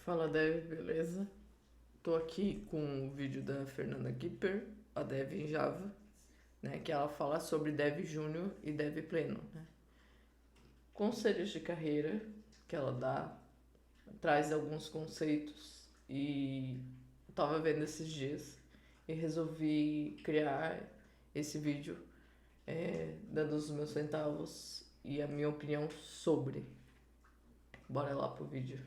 Fala Dev, beleza? Tô aqui com o vídeo da Fernanda Kipper, a Dev em Java, né? Que ela fala sobre Dev Júnior e Dev Pleno, né? Conselhos de carreira que ela dá, traz alguns conceitos e tava vendo esses dias e resolvi criar esse vídeo dando os meus centavos e a minha opinião sobre. Bora lá pro vídeo.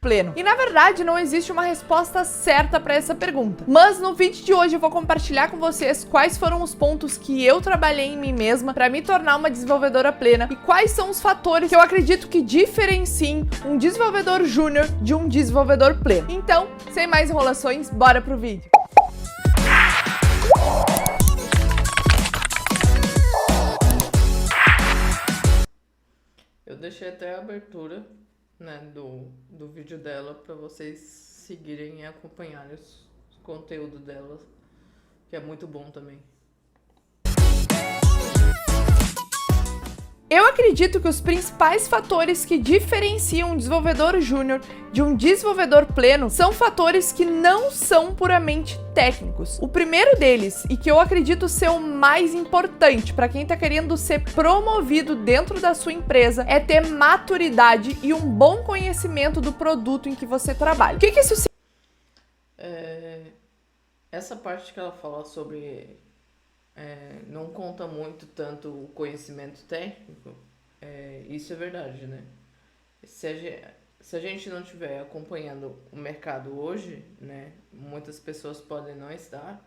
Pleno. E na verdade não existe uma resposta certa para essa pergunta. Mas no vídeo de hoje eu vou compartilhar com vocês quais foram os pontos que eu trabalhei em mim mesma para me tornar uma desenvolvedora plena e quais são os fatores que eu acredito que diferenciem um desenvolvedor júnior de um desenvolvedor pleno. Então, sem mais enrolações, bora pro vídeo. Eu deixei até a abertura, né, do vídeo dela para vocês seguirem e acompanharem o conteúdo dela, que é muito bom também. Eu acredito que os principais fatores que diferenciam um desenvolvedor júnior de um desenvolvedor pleno são fatores que não são puramente técnicos. O primeiro deles, e que eu acredito ser o mais importante para quem está querendo ser promovido dentro da sua empresa, é ter maturidade e um bom conhecimento do produto em que você trabalha. O que isso significa? Essa parte que ela fala sobre não conta muito tanto o conhecimento técnico, isso é verdade, né? Se a gente não estiver acompanhando o mercado hoje, né, muitas pessoas podem não estar,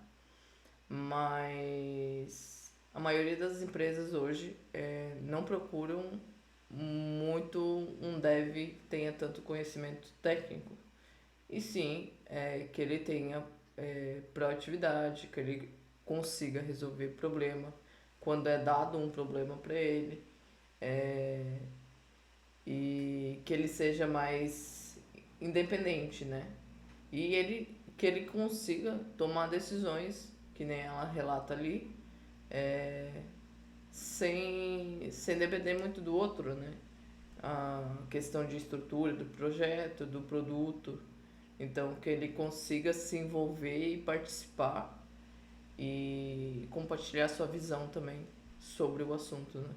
mas a maioria das empresas hoje não procuram muito um dev que tenha tanto conhecimento técnico, e sim que ele tenha proatividade, que ele consiga resolver problema quando é dado um problema para ele, e que ele seja mais independente, né? E que ele consiga tomar decisões, que nem ela relata ali, sem depender muito do outro, né? A questão de estrutura do projeto, do produto. Então, que ele consiga se envolver e participar e compartilhar sua visão também sobre o assunto, né?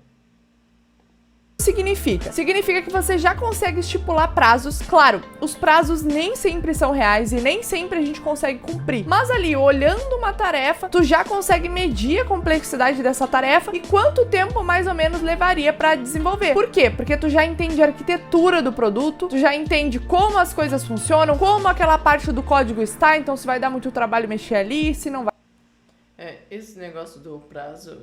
Significa que você já consegue estipular prazos. Claro, os prazos nem sempre são reais e nem sempre a gente consegue cumprir. Mas ali, olhando uma tarefa, tu já consegue medir a complexidade dessa tarefa e quanto tempo mais ou menos levaria para desenvolver. Por quê? Porque tu já entende a arquitetura do produto, tu já entende como as coisas funcionam, como aquela parte do código está, então se vai dar muito trabalho mexer ali, se não vai. Esse negócio do prazo,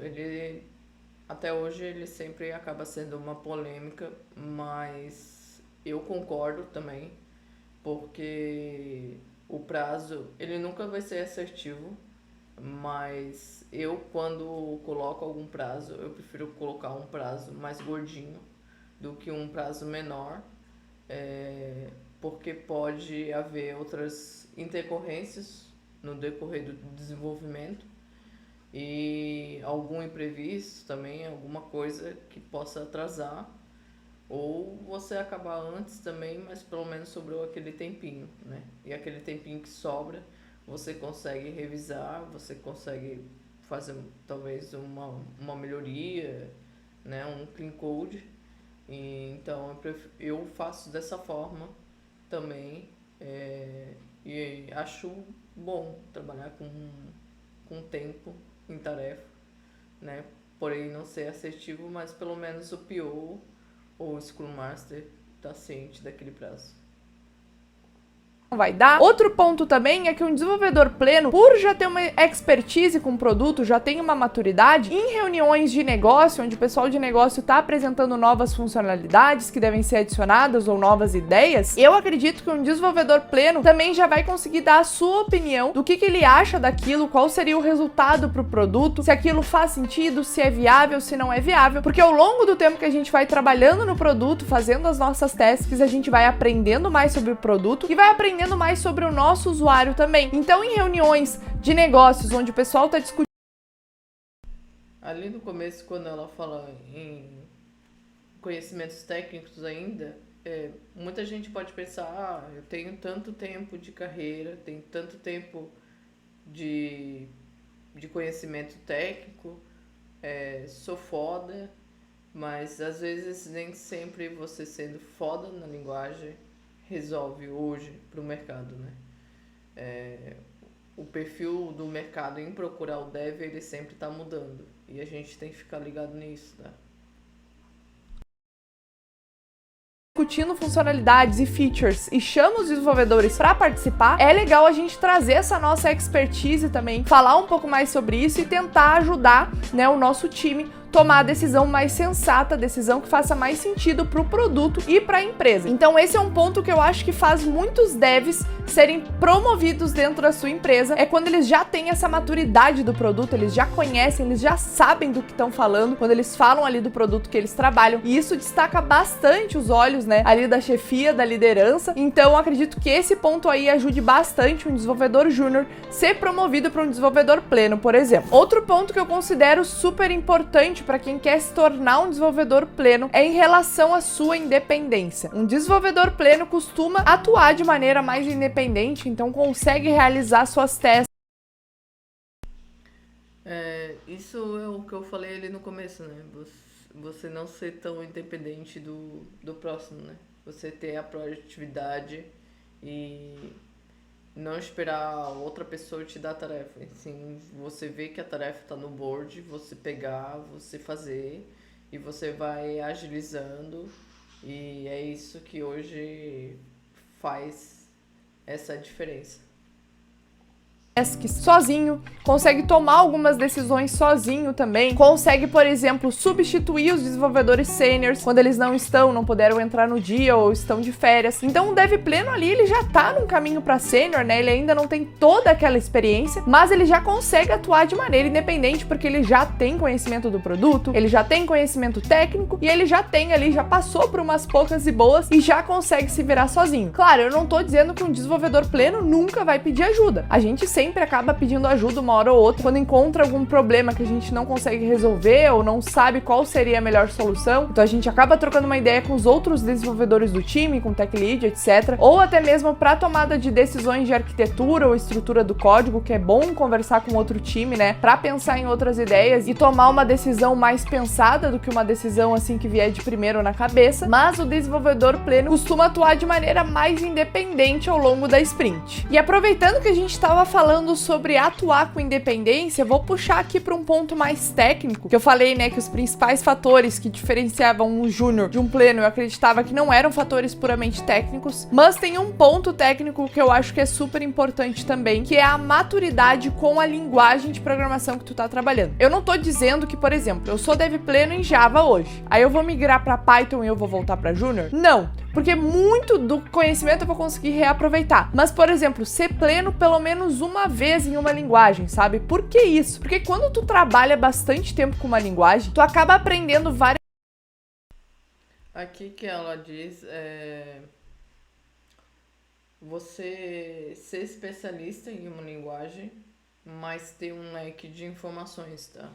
até hoje ele sempre acaba sendo uma polêmica, mas eu concordo também, porque o prazo, ele nunca vai ser assertivo, mas eu, quando coloco algum prazo, eu prefiro colocar um prazo mais gordinho do que um prazo menor, porque pode haver outras intercorrências no decorrer do desenvolvimento, e algum imprevisto também, alguma coisa que possa atrasar, ou você acabar antes também, mas pelo menos sobrou aquele tempinho, né? E aquele tempinho que sobra, você consegue revisar, você consegue fazer talvez uma melhoria, né? Um clean code. Então eu faço dessa forma também, e acho bom trabalhar com tempo em tarefa, né? Porém não ser assertivo, mas pelo menos o PO ou o Scrum Master tá ciente daquele prazo. Vai dar. Outro ponto também é que um desenvolvedor pleno, por já ter uma expertise com o produto, já tem uma maturidade, em reuniões de negócio, onde o pessoal de negócio está apresentando novas funcionalidades que devem ser adicionadas ou novas ideias, eu acredito que um desenvolvedor pleno também já vai conseguir dar a sua opinião do que ele acha daquilo, qual seria o resultado para o produto, se aquilo faz sentido, se é viável, se não é viável, porque ao longo do tempo que a gente vai trabalhando no produto, fazendo as nossas tasks, a gente vai aprendendo mais sobre o produto e vai aprendendo mais sobre o nosso usuário também. Então, em reuniões de negócios onde o pessoal está discutindo. Ali no começo, quando ela fala em conhecimentos técnicos ainda, muita gente pode pensar, eu tenho tanto tempo de carreira, tenho tanto tempo de, de conhecimento técnico, sou foda, mas às vezes nem sempre você sendo foda na linguagem resolve hoje para o mercado, né? O perfil do mercado em procurar o dev, ele sempre está mudando. E a gente tem que ficar ligado nisso, tá? Discutindo funcionalidades e features e chama os desenvolvedores para participar, é legal a gente trazer essa nossa expertise também, falar um pouco mais sobre isso e tentar ajudar, né, o nosso time tomar a decisão mais sensata, a decisão que faça mais sentido para o produto e para a empresa. Então esse é um ponto que eu acho que faz muitos devs serem promovidos dentro da sua empresa, é quando eles já têm essa maturidade do produto, eles já conhecem, eles já sabem do que estão falando, quando eles falam ali do produto que eles trabalham, e isso destaca bastante os olhos, né, ali da chefia, da liderança. Então eu acredito que esse ponto aí ajude bastante um desenvolvedor júnior ser promovido para um desenvolvedor pleno, por exemplo. Outro ponto que eu considero super importante para quem quer se tornar um desenvolvedor pleno é em relação à sua independência. Um desenvolvedor pleno costuma atuar de maneira mais independente, então consegue realizar suas tasks. Isso é o que eu falei ali no começo, né? Você não ser tão independente do próximo, né? Você ter a proatividade e não esperar outra pessoa te dar a tarefa. Assim, você vê que a tarefa está no board, você pegar, você fazer e você vai agilizando, e é isso que hoje faz essa diferença. Sozinho, consegue tomar algumas decisões sozinho também, consegue, por exemplo, substituir os desenvolvedores sêniores quando eles não puderam entrar no dia ou estão de férias. Então o dev pleno ali, ele já tá num caminho para sênior, né? Ele ainda não tem toda aquela experiência, mas ele já consegue atuar de maneira independente porque ele já tem conhecimento do produto, ele já tem conhecimento técnico e ele já tem ali, já passou por umas poucas e boas e já consegue se virar sozinho. Claro, eu não tô dizendo que um desenvolvedor pleno nunca vai pedir ajuda. A gente sempre acaba pedindo ajuda uma hora ou outra quando encontra algum problema que a gente não consegue resolver ou não sabe qual seria a melhor solução. Então a gente acaba trocando uma ideia com os outros desenvolvedores do time, com o tech lead, etc. Ou até mesmo para tomada de decisões de arquitetura ou estrutura do código, que é bom conversar com outro time, né, para pensar em outras ideias e tomar uma decisão mais pensada do que uma decisão assim que vier de primeiro na cabeça. Mas o desenvolvedor pleno costuma atuar de maneira mais independente ao longo da sprint. E aproveitando que a gente estava falando sobre atuar com independência, vou puxar aqui para um ponto mais técnico, que eu falei, né, que os principais fatores que diferenciavam um júnior de um pleno, eu acreditava que não eram fatores puramente técnicos, mas tem um ponto técnico que eu acho que é super importante também, que é a maturidade com a linguagem de programação que tu tá trabalhando. Eu não tô dizendo que, por exemplo, eu sou dev pleno em Java hoje, aí eu vou migrar para Python e eu vou voltar para Júnior? Não, porque muito do conhecimento eu vou conseguir reaproveitar. Mas, por exemplo, ser pleno pelo menos uma vez em uma linguagem, sabe? Por que isso? Porque quando tu trabalha bastante tempo com uma linguagem, tu acaba aprendendo várias... Aqui que ela diz você ser especialista em uma linguagem, mas ter um leque de informações, tá?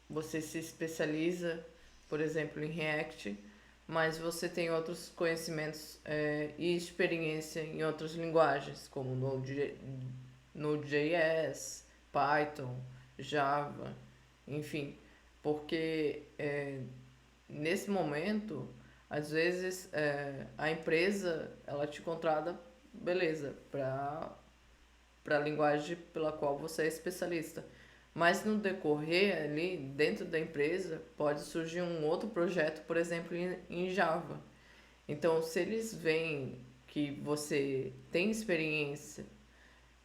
Você se especializa, por exemplo, em React, mas você tem outros conhecimentos e experiência em outras linguagens, como Node.js, Python, Java, enfim, porque nesse momento, às vezes a empresa ela te contrata, beleza, para a linguagem pela qual você é especialista. Mas no decorrer ali, dentro da empresa, pode surgir um outro projeto, por exemplo, em Java. Então, se eles veem que você tem experiência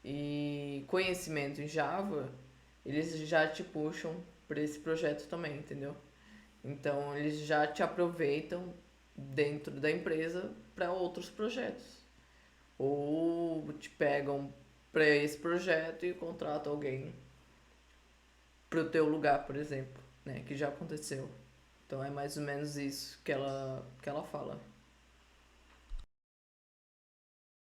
e conhecimento em Java, eles já te puxam para esse projeto também, entendeu? Então, eles já te aproveitam dentro da empresa para outros projetos. Ou te pegam para esse projeto e contratam alguém pro teu lugar, por exemplo, né, que já aconteceu. Então é mais ou menos isso que ela fala.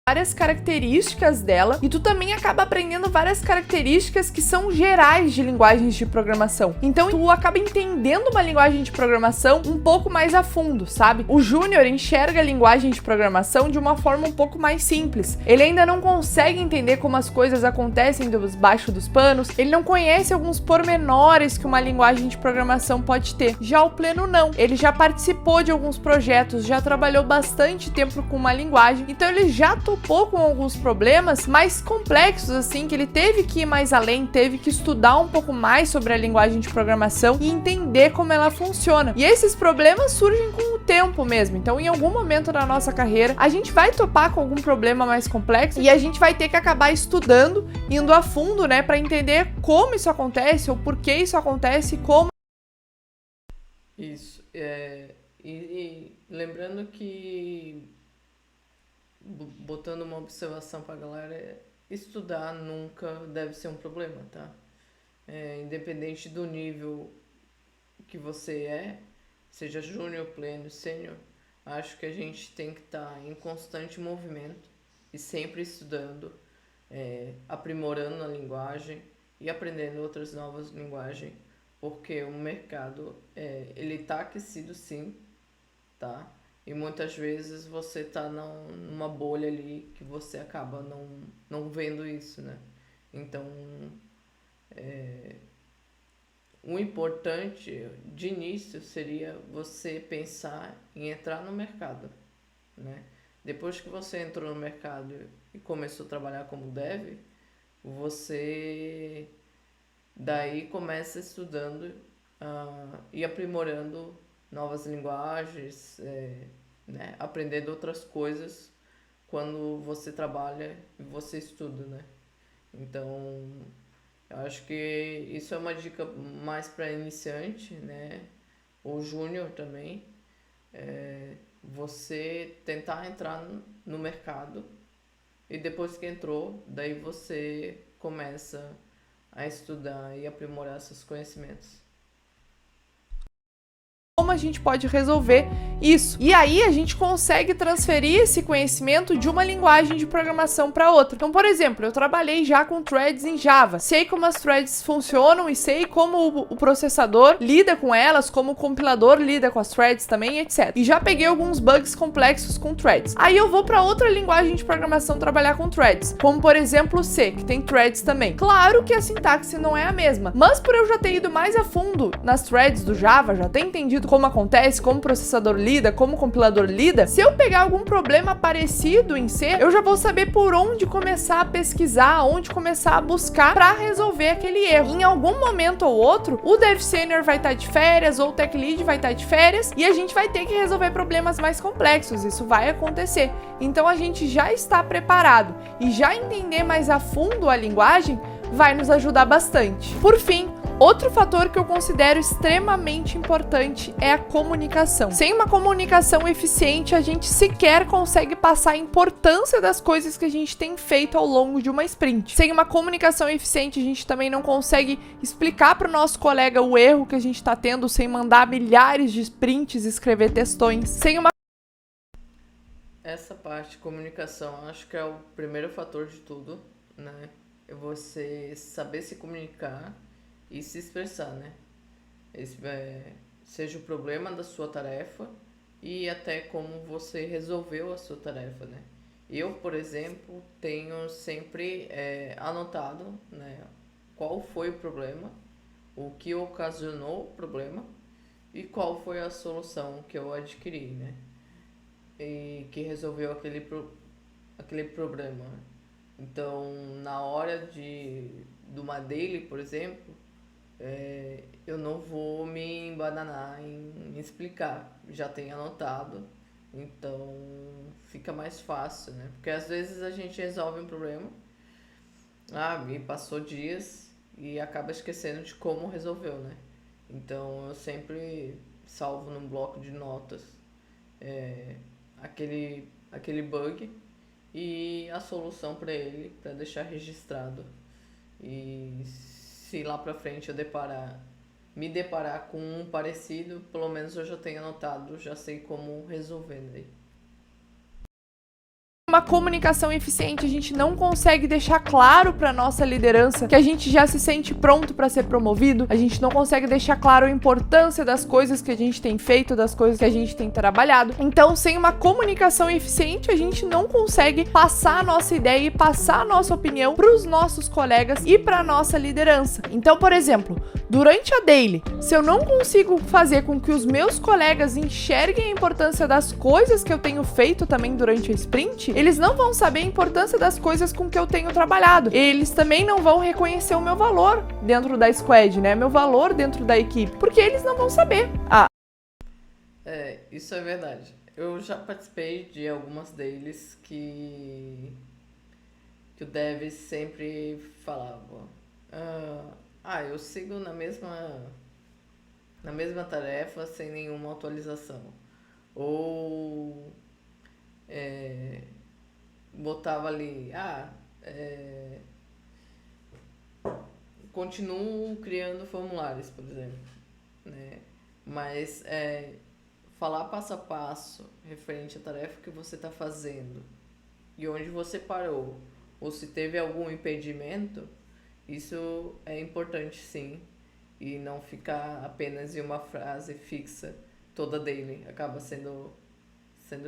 várias características dela e tu também acaba aprendendo várias características que são gerais de linguagens de programação. Então tu acaba entendendo uma linguagem de programação um pouco mais a fundo, sabe? O Júnior enxerga a linguagem de programação de uma forma um pouco mais simples. Ele ainda não consegue entender como as coisas acontecem debaixo dos panos, ele não conhece alguns pormenores que uma linguagem de programação pode ter. Já o Pleno não. Ele já participou de alguns projetos, já trabalhou bastante tempo com uma linguagem, então ele já topou com alguns problemas mais complexos, assim, que ele teve que ir mais além, teve que estudar um pouco mais sobre a linguagem de programação e entender como ela funciona. E esses problemas surgem com o tempo mesmo. Então, em algum momento da nossa carreira, a gente vai topar com algum problema mais complexo e a gente vai ter que acabar estudando, indo a fundo, né, para entender como isso acontece ou por que isso acontece, como. Isso. E lembrando que, botando uma observação pra galera, estudar nunca deve ser um problema, tá? Independente do nível que você seja júnior, pleno, sênior, acho que a gente tem que estar em constante movimento e sempre estudando, aprimorando a linguagem e aprendendo outras novas linguagens, porque o mercado, ele tá aquecido sim, tá? E muitas vezes você tá numa bolha ali que você acaba não vendo isso, né? Então, o importante de início seria você pensar em entrar no mercado, né? Depois que você entrou no mercado e começou a trabalhar como dev, você daí começa estudando e aprimorando novas linguagens, né? Aprendendo outras coisas quando você trabalha e você estuda, né? Então, eu acho que isso é uma dica mais para iniciante, né? Ou júnior também. Você tentar entrar no mercado e depois que entrou, daí você começa a estudar e aprimorar seus conhecimentos. Como a gente pode resolver isso. E aí a gente consegue transferir esse conhecimento de uma linguagem de programação para outra. Então, por exemplo, eu trabalhei já com threads em Java. Sei como as threads funcionam e sei como o processador lida com elas, como o compilador lida com as threads também, etc. E já peguei alguns bugs complexos com threads. Aí eu vou para outra linguagem de programação trabalhar com threads, como por exemplo o C, que tem threads também. Claro que a sintaxe não é a mesma, mas por eu já ter ido mais a fundo nas threads do Java, já ter entendido como acontece, como o processador lida, como o compilador lida, se eu pegar algum problema parecido em C, eu já vou saber por onde começar a pesquisar, onde começar a buscar para resolver aquele erro. Em algum momento ou outro, o Dev Senior vai estar de férias ou o Tech Lead vai estar de férias e a gente vai ter que resolver problemas mais complexos. Isso vai acontecer. Então a gente já está preparado e já entender mais a fundo a linguagem vai nos ajudar bastante. Por fim, outro fator que eu considero extremamente importante é a comunicação. Sem uma comunicação eficiente, a gente sequer consegue passar a importância das coisas que a gente tem feito ao longo de uma sprint. Sem uma comunicação eficiente, a gente também não consegue explicar para o nosso colega o erro que a gente está tendo, sem mandar milhares de sprints e escrever textões. Sem uma Essa parte de comunicação, acho que é o primeiro fator de tudo, né? É você saber se comunicar e se expressar, né? Esse seja o problema da sua tarefa e até como você resolveu a sua tarefa, né? Eu, por exemplo, tenho sempre anotado, né, qual foi o problema, o que ocasionou o problema e qual foi a solução que eu adquiri, né? E que resolveu aquele problema. Então, na hora de uma daily, por exemplo, eu não vou me embananar em explicar, já tenho anotado, então fica mais fácil, né? Porque às vezes a gente resolve um problema, e passou dias e acaba esquecendo de como resolveu, né? Então eu sempre salvo num bloco de notas aquele bug e a solução para ele, para deixar registrado. E se lá para frente eu me deparar com um parecido, pelo menos eu já tenho anotado, já sei como resolver, né? uma comunicação eficiente, a gente não consegue deixar claro para nossa liderança que a gente já se sente pronto para ser promovido, a gente não consegue deixar claro a importância das coisas que a gente tem feito, das coisas que a gente tem trabalhado. Então, sem uma comunicação eficiente, a gente não consegue passar a nossa ideia e passar a nossa opinião para os nossos colegas e para a nossa liderança. Então, por exemplo, durante a daily, se eu não consigo fazer com que os meus colegas enxerguem a importância das coisas que eu tenho feito também durante a sprint, eles não vão saber a importância das coisas com que eu tenho trabalhado. Eles também não vão reconhecer o meu valor dentro da squad, né? Meu valor dentro da equipe, porque eles não vão saber. Isso é verdade. Eu já participei de algumas dailies que o dev sempre falava: eu sigo na mesma tarefa sem nenhuma atualização. Ou botava ali, continuo criando formulários, por exemplo, né? Mas falar passo a passo referente à tarefa que você está fazendo e onde você parou, ou se teve algum impedimento, isso é importante sim, e não ficar apenas em uma frase fixa toda daily, acaba sendo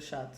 chato.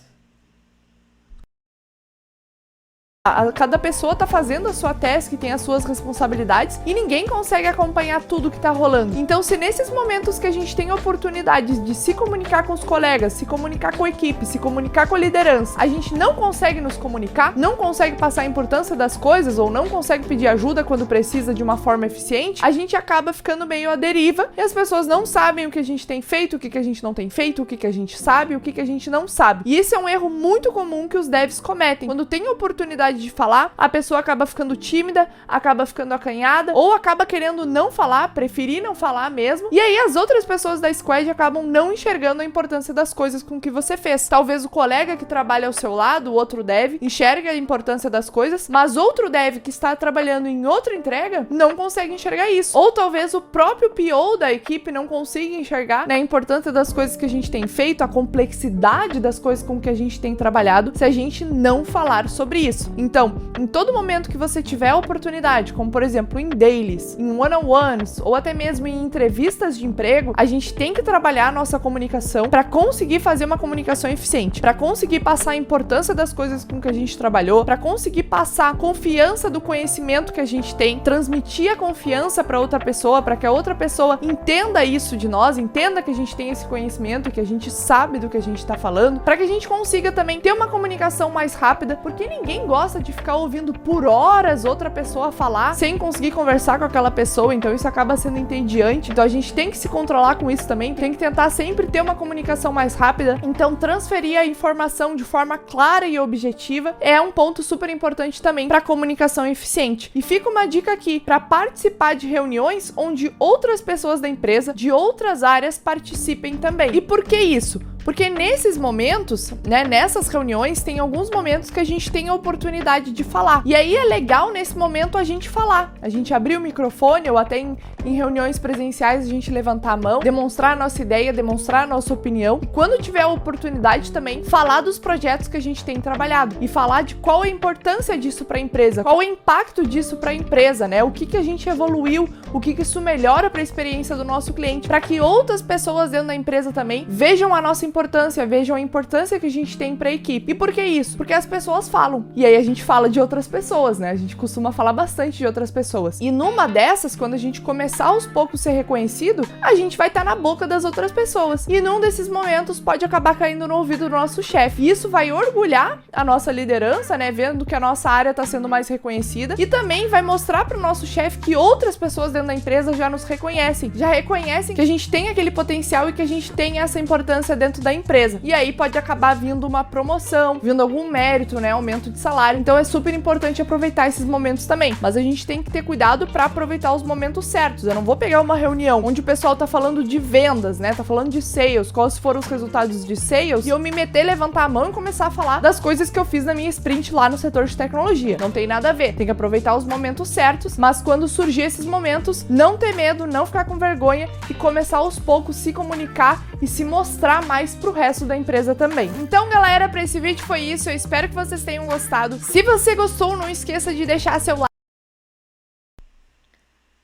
Cada pessoa tá fazendo a sua task, tem as suas responsabilidades e ninguém consegue acompanhar tudo que tá rolando. Então, se nesses momentos que a gente tem oportunidades de se comunicar com os colegas, se comunicar com a equipe, se comunicar com a liderança, a gente não consegue nos comunicar, não consegue passar a importância das coisas ou não consegue pedir ajuda quando precisa de uma forma eficiente, a gente acaba ficando meio à deriva e as pessoas não sabem o que a gente tem feito, o que a gente não tem feito, o que a gente sabe, o que a gente não sabe. E isso é um erro muito comum que os devs cometem. Quando tem oportunidade de falar, a pessoa acaba ficando tímida, acaba ficando acanhada, ou acaba querendo não falar, preferir não falar mesmo, e aí as outras pessoas da squad acabam não enxergando a importância das coisas com que você fez. Talvez o colega que trabalha ao seu lado, o outro dev, enxerga a importância das coisas, mas outro dev que está trabalhando em outra entrega não consegue enxergar isso. Ou talvez o próprio PO da equipe não consiga enxergar, né, a importância das coisas que a gente tem feito, a complexidade das coisas com que a gente tem trabalhado, se a gente não falar sobre isso. Então, em todo momento que você tiver a oportunidade, como por exemplo em dailies, em one-on-ones ou até mesmo em entrevistas de emprego, a gente tem que trabalhar a nossa comunicação para conseguir fazer uma comunicação eficiente, para conseguir passar a importância das coisas com que a gente trabalhou, para conseguir passar a confiança do conhecimento que a gente tem, transmitir a confiança para outra pessoa, para que a outra pessoa entenda isso de nós, entenda que a gente tem esse conhecimento, que a gente sabe do que a gente está falando, para que a gente consiga também ter uma comunicação mais rápida, porque ninguém gosta de ficar ouvindo por horas outra pessoa falar sem conseguir conversar com aquela pessoa, então isso acaba sendo entediante. Então a gente tem que se controlar com isso também, tem que tentar sempre ter uma comunicação mais rápida. Então transferir a informação de forma clara e objetiva é um ponto super importante também para comunicação eficiente. E fica uma dica aqui para participar de reuniões onde outras pessoas da empresa, de outras áreas, participem também. E por que isso? Porque nesses momentos, né, nessas reuniões, tem alguns momentos que a gente tem a oportunidade de falar. E aí é legal nesse momento a gente falar. A gente abrir o microfone ou até em reuniões presenciais a gente levantar a mão, demonstrar a nossa ideia, demonstrar a nossa opinião. E quando tiver a oportunidade também, falar dos projetos que a gente tem trabalhado. E falar de qual a importância disso para a empresa, qual o impacto disso para a empresa, né? O que a gente evoluiu, o que isso melhora para a experiência do nosso cliente, para que outras pessoas dentro da empresa também vejam a nossa importância, vejam a importância que a gente tem para a equipe. E por que isso? Porque as pessoas falam. E aí a gente fala de outras pessoas, né? A gente costuma falar bastante de outras pessoas. E numa dessas, quando a gente começar aos poucos a ser reconhecido, a gente vai estar na boca das outras pessoas. E num desses momentos pode acabar caindo no ouvido do nosso chefe. E isso vai orgulhar a nossa liderança, né? Vendo que a nossa área está sendo mais reconhecida. E também vai mostrar para o nosso chefe que outras pessoas dentro da empresa já nos reconhecem. Já reconhecem que a gente tem aquele potencial e que a gente tem essa importância dentro da empresa. E aí pode acabar vindo uma promoção, vindo algum mérito, né? Aumento de salário. Então é super importante aproveitar esses momentos também. Mas a gente tem que ter cuidado para aproveitar os momentos certos. Eu não vou pegar uma reunião onde o pessoal tá falando de vendas, né? Tá falando de sales, quais foram os resultados de sales, e eu me meter, levantar a mão e começar a falar das coisas que eu fiz na minha sprint lá no setor de tecnologia. Não tem nada a ver. Tem que aproveitar os momentos certos, mas quando surgir esses momentos, não ter medo, não ficar com vergonha e começar aos poucos se comunicar e se mostrar mais pro resto da empresa também. Então, galera, para esse vídeo foi isso. Eu espero que vocês tenham gostado. Se você gostou, não esqueça de deixar seu like.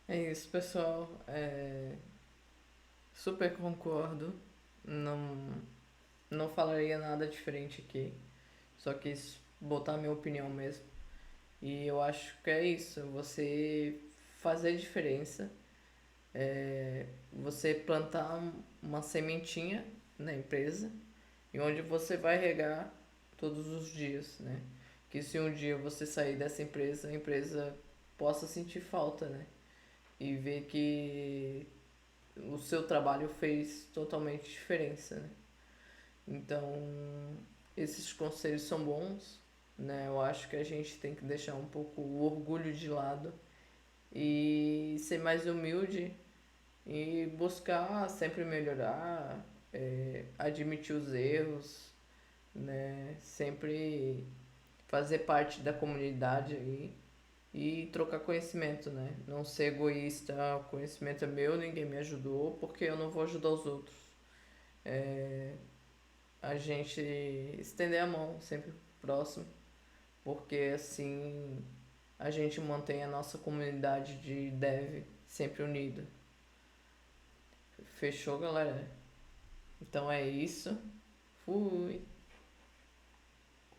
É isso, pessoal. Super concordo. Não falaria nada diferente aqui. Só quis botar minha opinião mesmo. E eu acho que é isso. Você fazer diferença. Você plantar uma sementinha na empresa. E onde você vai regar todos os dias, né? Que se um dia você sair dessa empresa, a empresa possa sentir falta, né? E ver que o seu trabalho fez totalmente diferença, né? Então, esses conselhos são bons, né? Eu acho que a gente tem que deixar um pouco o orgulho de lado e ser mais humilde e buscar sempre melhorar, admitir os erros, né? Sempre fazer parte da comunidade aí e trocar conhecimento, né? Não ser egoísta, o conhecimento é meu, ninguém me ajudou, porque eu não vou ajudar os outros. A gente estender a mão sempre próximo, porque assim a gente mantém a nossa comunidade de dev sempre unida. Fechou, galera? Então é isso. Fui!